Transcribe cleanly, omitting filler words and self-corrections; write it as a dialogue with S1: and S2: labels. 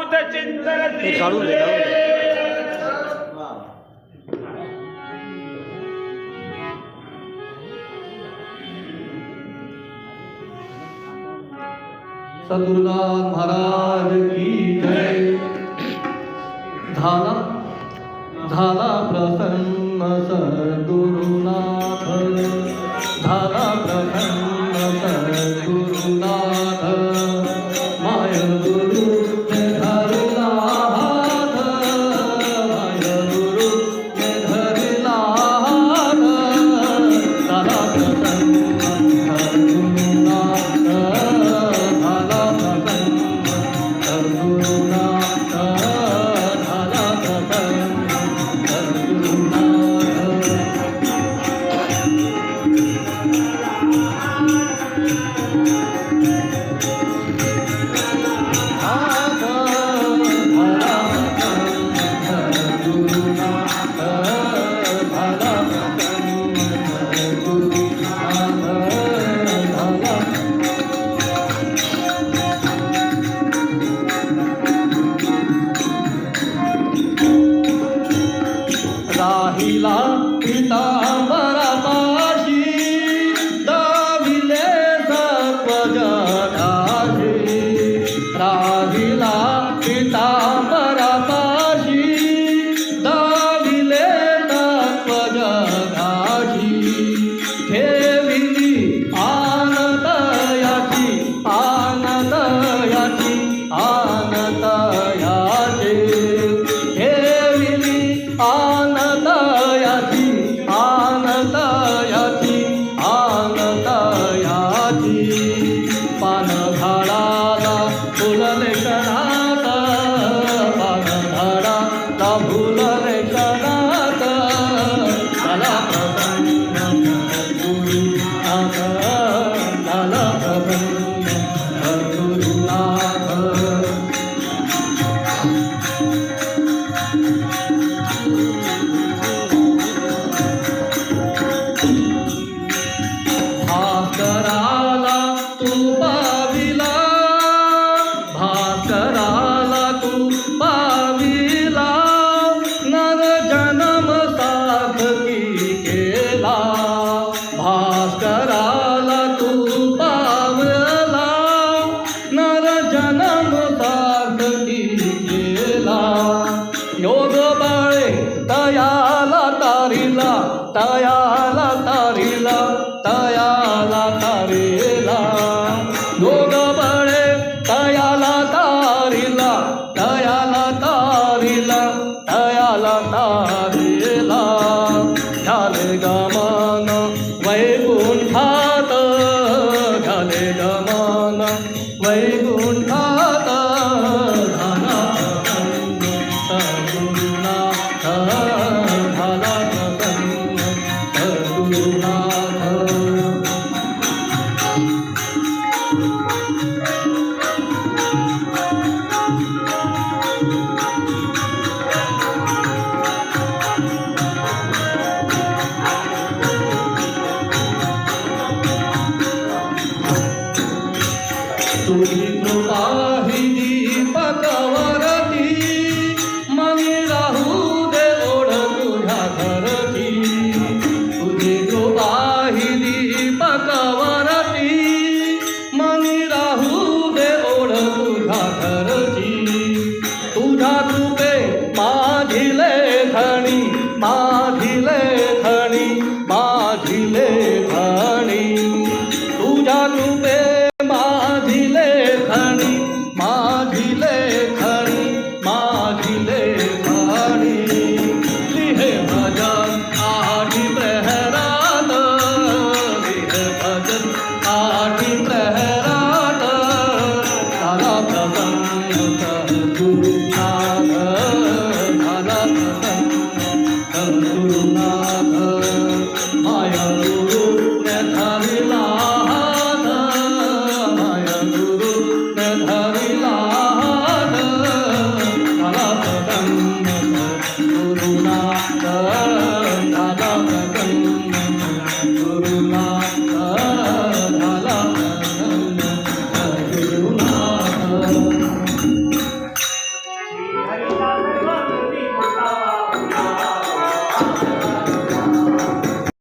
S1: अद्भुत चिंतन
S2: ते काढून दे, काढून दे.
S3: सद्गुरुनाथ महाराज की जय. झाला झाला प्रसन्न सद्गुरुनाथ, झाला प्रसन्न सद्गुरुनाथ. माय गुरु धरला हात, माय गुरु धरला हात. झाला प्रसन्न सद्गुरुनाथ, झाला प्रसन्न सद्गुरुनाथ, झाला प्रसन्न सद्गुरुनाथ. हात झाला प्रसन्न सद्गुरुनाथ, झाला प्रसन्न सद्गुरुनाथ, झाला. राहिला पितांबरापाशी, दाविले सर्व जगाशी. राहिला पितांबरापाशी, दाविले सर्व जगाशी. ठेविली आनंदयाची, आनंदयाची, आनंदयाची. ठेविली आनंदयाची, आनंदयाची, आनंदयाची. पानझाडाला फुलले क्षणात, पानझाडाला फुलले क्षणात. झाला प्रसन्न सद्गुरुनाथ, झाला प्रसन्न सद्गुरुनाथ. भास्कराला तू पाविला, भास्कराला तू पाविला. नर जन्म सार्थकी केला, भास्कराला तू पावला. नर जन्म सार्थकी केला. योग बळे तयाला तारिला, तयाला तारिला, तयाला तारिला. योग बळे तयाला तारिला, तयाला तारिला, तयाला तारिला. झाले गमन वैकुंठात, झाले गमन वैकुंठात. झाला प्रसन्न सद्गुरुनाथ, झाला प्रसन्न सद्गुरुनाथ. तुझी कृपा ही दीपकवरती, मनी राहू दे ओढ तुझ्या घरची. तुझी कृपा ही दीपकवरती, मनी राहू दे ओढ तुझ्या घरची. तुझ्या कृपे माझी लेखणी, माझी लेखणी, माझी लेखणी. तुझ्या कृपे माझी लेखणी, माझी लेखणी,
S1: वा